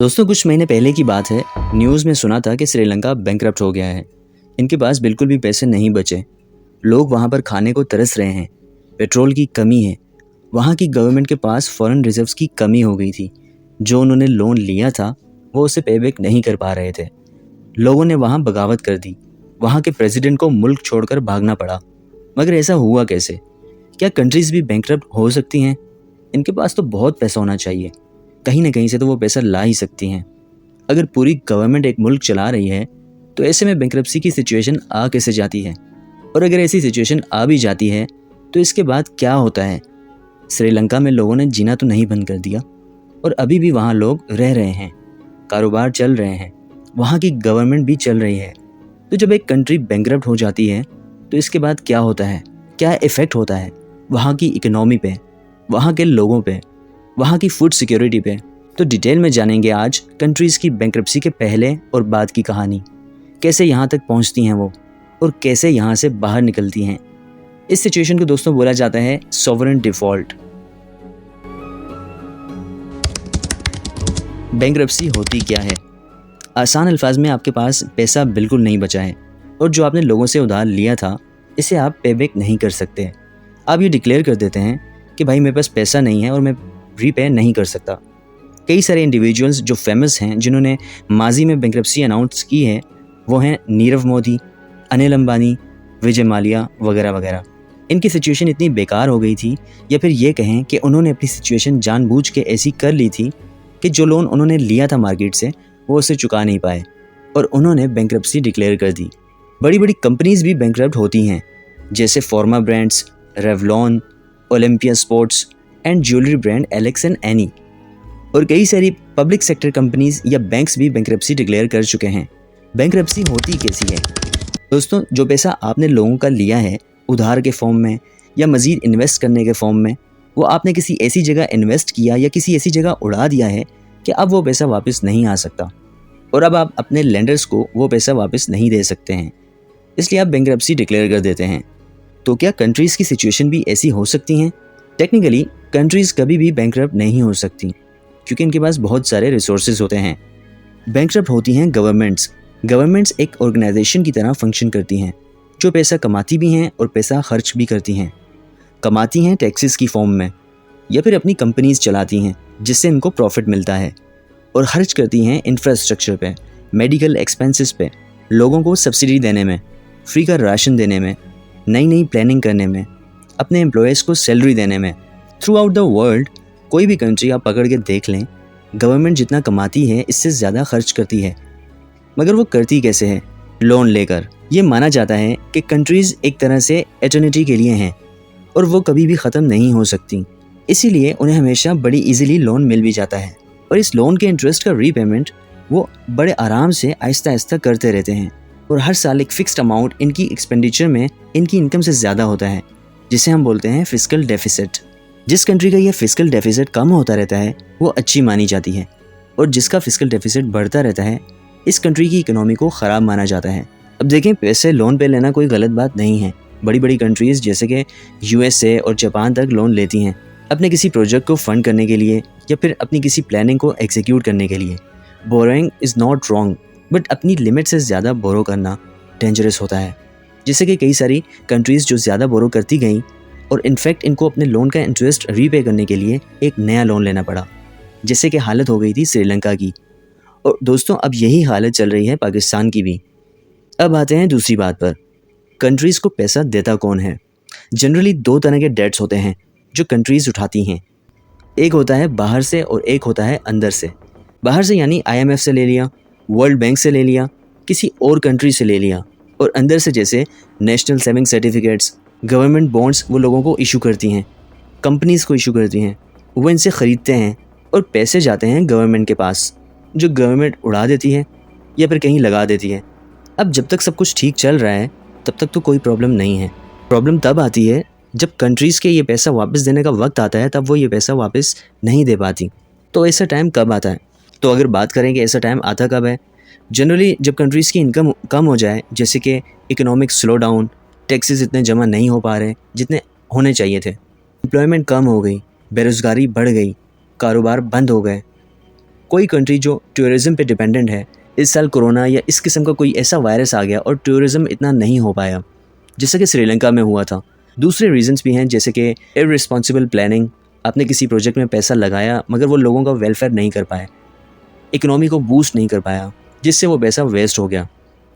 दोस्तों कुछ महीने पहले की बात है। न्यूज़ में सुना था कि श्रीलंका बैंकरप्ट हो गया है। इनके पास बिल्कुल भी पैसे नहीं बचे। लोग वहाँ पर खाने को तरस रहे हैं। पेट्रोल की कमी है। वहाँ की गवर्नमेंट के पास फॉरेन रिजर्व्स की कमी हो गई थी। जो उन्होंने लोन लिया था वो उसे पेबैक नहीं कर पा रहे थे। लोगों ने वहाँ बगावत कर दी। वहाँ के प्रेसिडेंट को मुल्क छोड़कर भागना पड़ा। मगर ऐसा हुआ कैसे? क्या कंट्रीज भी बैंकरप्ट हो सकती हैं? इनके पास तो बहुत पैसा होना चाहिए। कहीं ना कहीं से तो वो पैसा ला ही सकती हैं। अगर पूरी गवर्नमेंट एक मुल्क चला रही है तो ऐसे में बैंकरप्सी की सिचुएशन आ कैसे जाती है? और अगर ऐसी सिचुएशन आ भी जाती है तो इसके बाद क्या होता है? श्रीलंका में लोगों ने जीना तो नहीं बंद कर दिया और अभी भी वहाँ लोग रह रहे हैं, कारोबार चल रहे हैं, वहाँ की गवर्नमेंट भी चल रही है। तो जब एक कंट्री बैंकरप्ट हो जाती है तो इसके बाद क्या होता है? क्या इफ़ेक्ट होता है वहाँ की इकोनॉमी पे, वहाँ के लोगों पे, वहाँ की फूड सिक्योरिटी पे? तो डिटेल में जानेंगे आज कंट्रीज़ की बैंकरप्सी के पहले और बाद की कहानी। कैसे यहाँ तक पहुँचती हैं वो और कैसे यहाँ से बाहर निकलती हैं। इस सिचुएशन को दोस्तों बोला जाता है सॉवरेन डिफ़ॉल्ट। बैंकरप्सी होती क्या है? आसान अल्फाज में आपके पास पैसा बिल्कुल नहीं बचा है और जो आपने लोगों से उधार लिया था इसे आप पेबैक नहीं कर सकते। आप ये डिक्लेयर कर देते हैं कि भाई मेरे पास पैसा नहीं है और मैं रीपे नहीं कर सकता। कई सारे इंडिविजुअल्स जो फेमस हैं जिन्होंने माजी में बैंकरप्सी अनाउंस की है वो हैं नीरव मोदी, अनिल अंबानी, विजय माल्या वगैरह वगैरह। इनकी सिचुएशन इतनी बेकार हो गई थी या फिर ये कहें कि उन्होंने अपनी सिचुएशन जानबूझ के ऐसी कर ली थी कि जो लोन उन्होंने लिया था मार्केट से वो उसे चुका नहीं पाए और उन्होंने बैंकरप्सी डिक्लेयर कर दी। बड़ी बड़ी कंपनीज भी बैंकरप्ट होती हैं जैसे फॉर्मा brands, Revlon, Olympia sports and jewellery brand Alex and any. और कई सारी पब्लिक सेक्टर कंपनीज या बैंक्स भी बैंकरप्सी डिक्लेयर कर चुके हैं। बैंकरप्सी होती कैसी है? दोस्तों जो पैसा आपने लोगों का लिया है उधार के फॉर्म में या मज़ीद इन्वेस्ट करने के फॉर्म में, वो आपने किसी ऐसी जगह इन्वेस्ट किया या किसी ऐसी जगह उड़ा दिया है कि अब वो पैसा वापस नहीं आ सकता और अब आप अपने लेंडर्स को वो पैसा वापस नहीं दे सकते हैं, इसलिए आप बैंकरप्सी डिक्लेयर कर देते हैं। तो क्या कंट्रीज़ की सिचुएशन भी ऐसी हो सकती हैं? टेक्निकली कंट्रीज़ कभी भी बैंकरप्ट नहीं हो सकती क्योंकि इनके पास बहुत सारे रिसोर्सेज होते हैं। बैंकरप्ट होती हैं गवर्नमेंट्स। गवर्नमेंट्स एक ऑर्गेनाइजेशन की तरह फंक्शन करती हैं जो पैसा कमाती भी हैं और पैसा खर्च भी करती हैं। कमाती हैं टैक्सेस की फॉर्म में या फिर अपनी कंपनीज चलाती हैं जिससे इनको प्रॉफिट मिलता है, और खर्च करती हैं इंफ्रास्ट्रक्चर पे, मेडिकल एक्सपेंसेस पे, लोगों को सब्सिडी देने में, फ्री का राशन देने में, नई नई प्लानिंग करने में, अपने एम्प्लॉयज़ को सैलरी देने में। थ्रू आउट द वर्ल्ड कोई भी कंट्री आप पकड़ के देख लें, गवर्नमेंट जितना कमाती है इससे ज़्यादा खर्च करती है। मगर वो करती कैसे है? लोन लेकर। ये माना जाता है कि कंट्रीज़ एक तरह से एटर्निटी के लिए हैं और वो कभी भी ख़त्म नहीं हो सकती, इसीलिए उन्हें हमेशा बड़ी इजीली लोन मिल भी जाता है और इस लोन के इंटरेस्ट का रीपेमेंट वो बड़े आराम से आहिस्ता आहिस्ता करते रहते हैं और हर साल एक फ़िक्स्ड अमाउंट इनकी एक्सपेंडिचर में इनकी इनकम से ज़्यादा होता है, जिसे हम बोलते हैं फिस्कल डेफिसिट। जिस कंट्री का यह फिस्कल डेफिसिट कम होता रहता है वो अच्छी मानी जाती है और जिसका फिस्कल डेफिसिट बढ़ता रहता है इस कंट्री की इकोनॉमी को ख़राब माना जाता है। अब देखें, पैसे लोन पे लेना कोई गलत बात नहीं है। बड़ी बड़ी कंट्रीज़ जैसे कि यूएसए और जापान तक लोन लेती हैं अपने किसी प्रोजेक्ट को फंड करने के लिए या फिर अपनी किसी प्लानिंग को एग्जीक्यूट करने के लिए। Borrowing is not wrong, but अपनी लिमिट से ज़्यादा बोरो करना डेंजरस होता है, जिससे कि कई सारी कंट्रीज़ जो ज़्यादा बोरो करती गई और इनफैक्ट इनको अपने लोन का इंटरेस्ट रीपे करने के लिए एक नया लोन लेना पड़ा, जिससे कि हालत हो गई थी श्रीलंका की। और दोस्तों अब यही हालत चल रही है पाकिस्तान की भी। अब आते हैं दूसरी बात पर, कंट्रीज़ को पैसा देता कौन है? जनरली दो तरह के डेट्स होते हैं जो कंट्रीज़ उठाती हैं। एक होता है बाहर से और एक होता है अंदर से। बाहर से यानी IMF से ले लिया, वर्ल्ड बैंक से ले लिया, किसी और कंट्री से ले लिया। और अंदर से जैसे national saving certificates, government bonds वो लोगों को इशू करती हैं, कंपनीज़ को इशू करती हैं, वो इनसे ख़रीदते हैं और पैसे जाते हैं गवर्नमेंट के पास, जो गवर्नमेंट उड़ा देती है या फिर कहीं लगा देती है। अब जब तक सब कुछ ठीक चल रहा है तब तक तो कोई प्रॉब्लम नहीं है। प्रॉब्लम तब आती है जब कंट्रीज़ के ये पैसा वापस देने का वक्त आता है, तब वो ये पैसा वापस नहीं दे पाती। तो ऐसा टाइम कब आता है? तो अगर बात करें कि ऐसा टाइम आता कब है, जनरली जब कंट्रीज़ की इनकम कम हो जाए, जैसे कि इकोनॉमिक स्लो डाउन, टैक्सेस इतने जमा नहीं हो पा रहे जितने होने चाहिए थे, एम्प्लॉयमेंट कम हो गई, बेरोज़गारी बढ़ गई, कारोबार बंद हो गए, कोई कंट्री जो टूरिज़्म पे डिपेंडेंट है, इस साल कोरोना या इस किस्म का कोई ऐसा वायरस आ गया और टूरिज़्म इतना नहीं हो पाया जैसा कि श्रीलंका में हुआ था। दूसरे रीजंस भी हैं, जैसे कि इररिस्पॉन्सिबल प्लानिंग, आपने किसी प्रोजेक्ट में पैसा लगाया मगर वो लोगों का वेलफेयर नहीं कर पाए, इकोनॉमी को बूस्ट नहीं कर पाया, जिससे वो पैसा वेस्ट हो गया।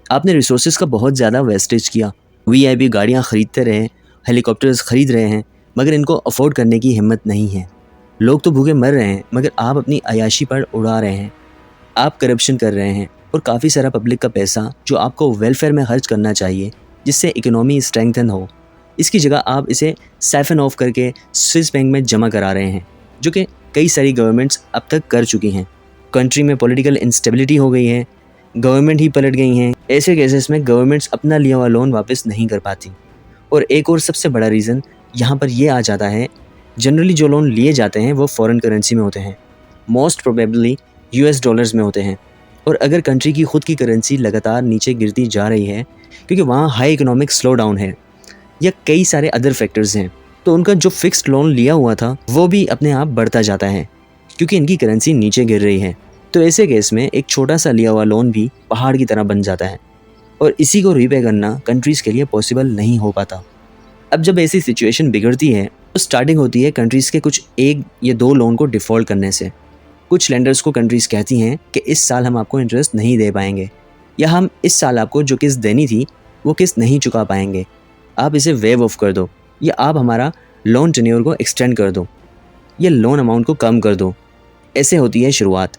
आपने रिसोर्सेज का बहुत ज़्यादा वेस्टेज किया, वीआईपी गाड़ियाँ ख़रीदते रहे, हेलीकॉप्टर्स ख़रीद रहे हैं, मगर इनको अफोर्ड करने की हिम्मत नहीं है। लोग तो भूखे मर रहे हैं मगर आप अपनी अयाशी पर उड़ा रहे हैं, आप करप्शन कर रहे हैं और काफ़ी सारा पब्लिक का पैसा जो आपको वेलफेयर में खर्च करना चाहिए जिससे इकोनॉमी स्ट्रेंथन हो, इसकी जगह आप इसे साइफन ऑफ करके स्विस बैंक में जमा करा रहे हैं, जो कि कई सारी गवर्नमेंट्स अब तक कर चुकी हैं। कंट्री में पॉलिटिकल इंस्टेबिलिटी हो गई है, गवर्नमेंट ही पलट गई हैं। ऐसे केसेस में गवर्नमेंट्स अपना लिया हुआ लोन वापस नहीं कर पाती। और एक और सबसे बड़ा रीज़न यहाँ पर यह आ जाता है, जनरली जो लोन लिए जाते हैं वो फॉरेन करेंसी में होते हैं, मोस्ट प्रोबेबली यूएस डॉलर्स में होते हैं। और अगर कंट्री की खुद की करेंसी लगातार नीचे गिरती जा रही है क्योंकि वहाँ हाई इकोनॉमिक स्लो डाउन है या कई सारे अदर फैक्टर्स हैं, तो उनका जो फिक्स्ड लोन लिया हुआ था वो भी अपने आप बढ़ता जाता है क्योंकि इनकी करेंसी नीचे गिर रही है। तो ऐसे केस में एक छोटा सा लिया हुआ लोन भी पहाड़ की तरह बन जाता है और इसी को रीपे करना कंट्रीज़ के लिए पॉसिबल नहीं हो पाता। अब जब ऐसी सिचुएशन बिगड़ती है तो स्टार्टिंग होती है कंट्रीज़ के कुछ 1 या 2 लोन को डिफ़ॉल्ट करने से। कुछ लेंडर्स को कंट्रीज़ कहती हैं कि इस साल हम आपको इंटरेस्ट नहीं दे पाएंगे, या हम इस साल आपको जो किस्त देनी थी वो किस्त नहीं चुका पाएंगे, आप इसे वेव ऑफ कर दो, या आप हमारा लोन टेन्योर को एक्सटेंड कर दो, या लोन अमाउंट को कम कर दो। ऐसे होती है शुरुआत।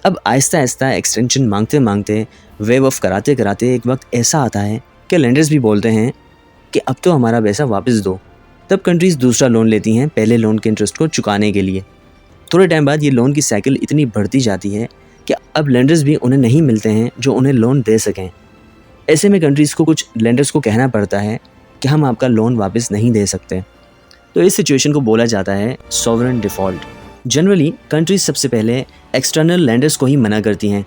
अब आहिस्ता आहिस्ता एक्सटेंशन मांगते मांगते, वेव ऑफ कराते कराते एक वक्त ऐसा आता है कि लेंडर्स भी बोलते हैं कि अब तो हमारा पैसा वापस दो। तब कंट्रीज़ दूसरा लोन लेती हैं पहले लोन के इंटरेस्ट को चुकाने के लिए। थोड़े टाइम बाद ये लोन की साइकिल इतनी बढ़ती जाती है कि अब लेंडर्स भी उन्हें नहीं मिलते हैं जो उन्हें लोन दे सकें। ऐसे में कंट्रीज़ को कुछ लेंडर्स को कहना पड़ता है कि हम आपका लोन वापस नहीं दे सकते। तो इस सिचुएशन को बोला जाता है सॉवरेन डिफ़ॉल्ट। जनरली कंट्रीज सबसे पहले एक्सटर्नल लेंडर्स को ही मना करती हैं,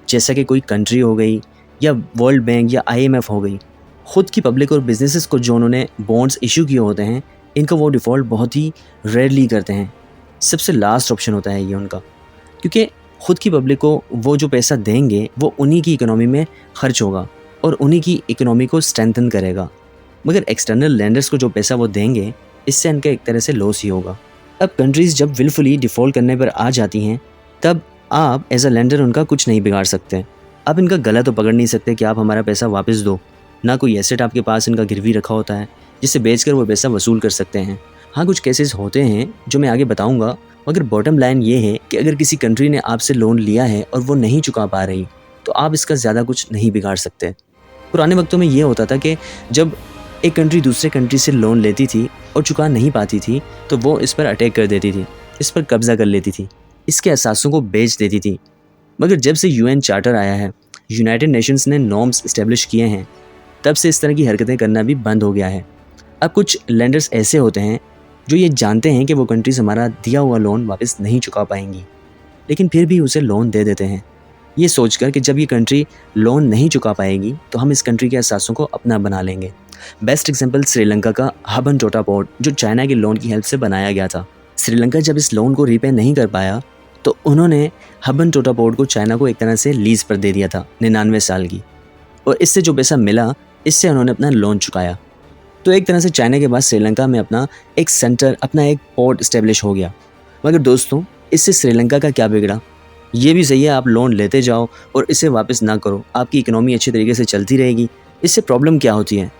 जैसा कि कोई कंट्री हो गई या वर्ल्ड बैंक या आईएमएफ हो गई। ख़ुद की पब्लिक और बिजनेसेस को जो उन्होंने बॉन्ड्स इशू किए होते हैं, इनका वो डिफ़ॉल्ट बहुत ही रेयरली करते हैं। सबसे लास्ट ऑप्शन होता है ये उनका, क्योंकि ख़ुद की पब्लिक को वो जो पैसा देंगे वो उन्हीं की इकोनॉमी में खर्च होगा और उन्हीं की इकोनॉमी को स्ट्रेंथन करेगा। मगर एक्सटर्नल लेंडर्स को जो पैसा वो देंगे, इससे इनका एक तरह से लॉस ही होगा। अब कंट्रीज़ जब विलफुली डिफ़ॉल्ट करने पर आ जाती हैं, तब आप एज अ लेंडर उनका कुछ नहीं बिगाड़ सकते। आप इनका गला तो पकड़ नहीं सकते कि आप हमारा पैसा वापस दो। ना कोई एसेट आपके पास इनका गिरवी रखा होता है जिसे बेचकर वो पैसा वसूल कर सकते हैं। हाँ, कुछ केसेस होते हैं जो मैं आगे बताऊंगा, मगर बॉटम लाइन ये है कि अगर किसी कंट्री ने आपसे लोन लिया है और वो नहीं चुका पा रही, तो आप इसका ज़्यादा कुछ नहीं बिगाड़ सकते। पुराने वक्तों में ये होता था कि जब एक कंट्री दूसरे कंट्री से लोन लेती थी और चुका नहीं पाती थी, तो वो इस पर अटैक कर देती थी, इस पर कब्जा कर लेती थी, इसके असासों को बेच देती थी। मगर जब से यूएन चार्टर आया है, यूनाइटेड नेशंस ने नॉर्म्स इस्टेब्लिश किए हैं, तब से इस तरह की हरकतें करना भी बंद हो गया है। अब कुछ लेंडर्स ऐसे होते हैं जो ये जानते हैं कि वो कंट्रीज हमारा दिया हुआ लोन वापस नहीं चुका पाएंगी, लेकिन फिर भी उसे लोन दे देते हैं, ये सोचकर कि जब ये कंट्री लोन नहीं चुका पाएगी तो हम इस कंट्री के असासों को अपना बना लेंगे। बेस्ट एग्जांपल श्रीलंका का हबन-टोटा पोर्ट, जो चाइना के लोन की हेल्प से बनाया गया था। श्रीलंका जब इस लोन को रीपे नहीं कर पाया तो उन्होंने हबन-टोटा पोर्ट को चाइना को एक तरह से लीज पर दे दिया था 99 साल की, और इससे जो पैसा मिला, इससे उन्होंने अपना लोन चुकाया। तो एक तरह से चाइना के बाद श्रीलंका में अपना एक सेंटर, अपना एक पोर्ट इस्टेब्लिश हो गया। मगर दोस्तों, इससे श्रीलंका का क्या बिगड़ा? ये भी सही है, आप लोन लेते जाओ और इसे वापस ना करो, आपकी इकोनॉमी अच्छे तरीके से चलती रहेगी। इससे प्रॉब्लम क्या होती है?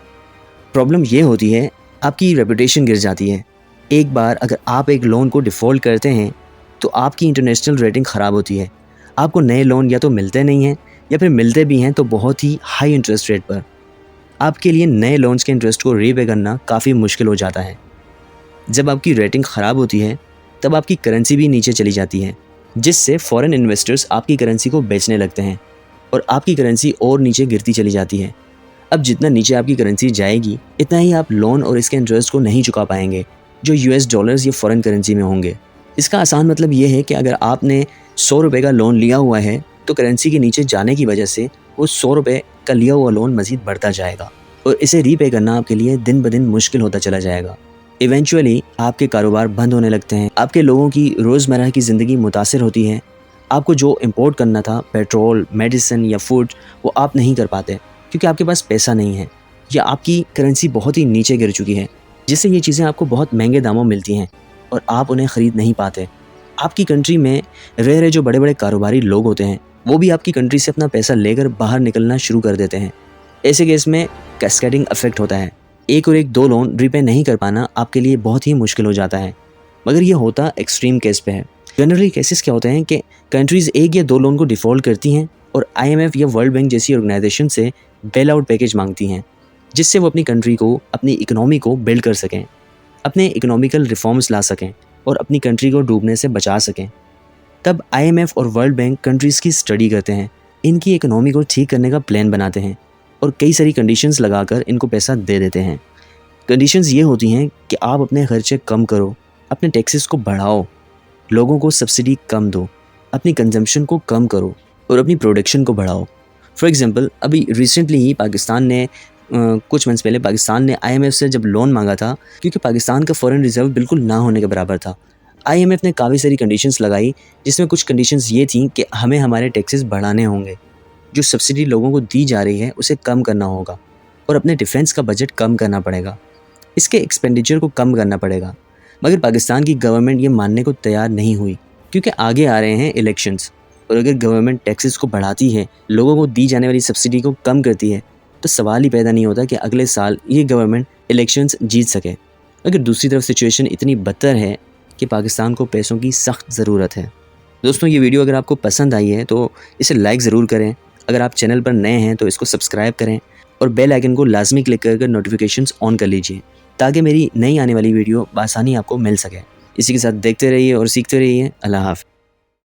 प्रॉब्लम ये होती है, आपकी रेपुटेशन गिर जाती है। एक बार अगर आप एक लोन को डिफ़ॉल्ट करते हैं तो आपकी इंटरनेशनल रेटिंग ख़राब होती है। आपको नए लोन या तो मिलते नहीं हैं, या फिर मिलते भी हैं तो बहुत ही हाई इंटरेस्ट रेट पर। आपके लिए नए लोन्स के इंटरेस्ट को रीपे करना काफ़ी मुश्किल हो जाता है। जब आपकी रेटिंग ख़राब होती है तब आपकी करेंसी भी नीचे चली जाती है, जिससे फॉरेन इन्वेस्टर्स आपकी करेंसी को बेचने लगते हैं और आपकी करेंसी और नीचे गिरती चली जाती है। अब जितना नीचे आपकी करेंसी जाएगी, इतना ही आप लोन और इसके इंटरेस्ट को नहीं चुका पाएंगे, जो यूएस डॉलर्स या फॉरेन करेंसी में होंगे। इसका आसान मतलब ये है कि अगर आपने 100 रुपये का लोन लिया हुआ है तो करेंसी के नीचे जाने की वजह से वो 100 रुपये का लिया हुआ लोन मज़ीद बढ़ता जाएगा और इसे रीपे करना आपके लिए दिन ब दिन मुश्किल होता चला जाएगा। इवेंचुअली आपके कारोबार बंद होने लगते हैं, आपके लोगों की रोज़मर्रा की ज़िंदगी मुतासिर होती है, आपको जो इंपोर्ट करना था, पेट्रोल, मेडिसिन या फूड, वो आप नहीं कर पाते क्योंकि आपके पास पैसा नहीं है या आपकी करेंसी बहुत ही नीचे गिर चुकी है, जिससे ये चीज़ें आपको बहुत महंगे दामों मिलती हैं और आप उन्हें ख़रीद नहीं पाते। आपकी कंट्री में रह रहे जो बड़े बड़े कारोबारी लोग होते हैं, वो भी आपकी कंट्री से अपना पैसा लेकर बाहर निकलना शुरू कर देते हैं। ऐसे केस में कैस्केडिंग इफेक्ट होता है। एक और एक 2 लोन रिपे नहीं कर पाना आपके लिए बहुत ही मुश्किल हो जाता है, मगर ये होता एक्सट्रीम केस पे है। जनरली केसेस क्या होते हैं कि कंट्रीज़ 1 या 2 लोन को डिफ़ॉल्ट करती हैं और IMF या वर्ल्ड बैंक जैसी ऑर्गेनाइजेशन से बेल आउट पैकेज मांगती हैं, जिससे वो अपनी कंट्री को, अपनी इकोनॉमी को बिल्ड कर सकें, अपने इकोनॉमिकल रिफॉर्म्स ला सकें और अपनी कंट्री को डूबने से बचा सकें। तब IMF और वर्ल्ड बैंक कंट्रीज़ की स्टडी करते हैं, इनकी इकोनॉमी को ठीक करने का प्लान बनाते हैं और कई सारी कंडीशंस लगाकर इनको पैसा दे देते हैं। कंडीशंस ये होती हैं कि आप अपने खर्चे कम करो, अपने टैक्सेस को बढ़ाओ, लोगों को सब्सिडी कम दो, अपनी कंजम्पशन को कम करो और अपनी प्रोडक्शन को बढ़ाओ। फॉर एग्जांपल, अभी रिसेंटली ही पाकिस्तान ने कुछ मंथ्स पहले पाकिस्तान ने IMF से जब लोन मांगा था, क्योंकि पाकिस्तान का फॉरेन रिजर्व बिल्कुल ना होने के बराबर था। IMF ने काफ़ी सारी कंडीशंस लगाई, जिसमें कुछ कंडीशंस ये थी कि हमें हमारे टैक्सेस बढ़ाने होंगे, जो सब्सिडी लोगों को दी जा रही है उसे कम करना होगा और अपने डिफेंस का बजट कम करना पड़ेगा, इसके एक्सपेंडिचर को कम करना पड़ेगा। मगर पाकिस्तान की गवर्नमेंट ये मानने को तैयार नहीं हुई, क्योंकि आगे आ रहे हैं इलेक्शंस और अगर गवर्नमेंट टैक्सेस को बढ़ाती है, लोगों को दी जाने वाली सब्सिडी को कम करती है, तो सवाल ही पैदा नहीं होता कि अगले साल ये गवर्नमेंट इलेक्शंस जीत सके। अगर दूसरी तरफ सिचुएशन इतनी बदतर है कि पाकिस्तान को पैसों की सख्त ज़रूरत है। दोस्तों, ये वीडियो अगर आपको पसंद आई है तो इसे लाइक ज़रूर करें। अगर आप चैनल पर नए हैं तो इसको सब्सक्राइब करें और बेल आइकन को लाजमी क्लिक कर नोटिफिकेशंस ऑन कर लीजिए, ताकि मेरी नई आने वाली वीडियो बआसानी आपको मिल सके। इसी के साथ देखते रहिए और सीखते रहिए। अल्लाह हाफ़िज़।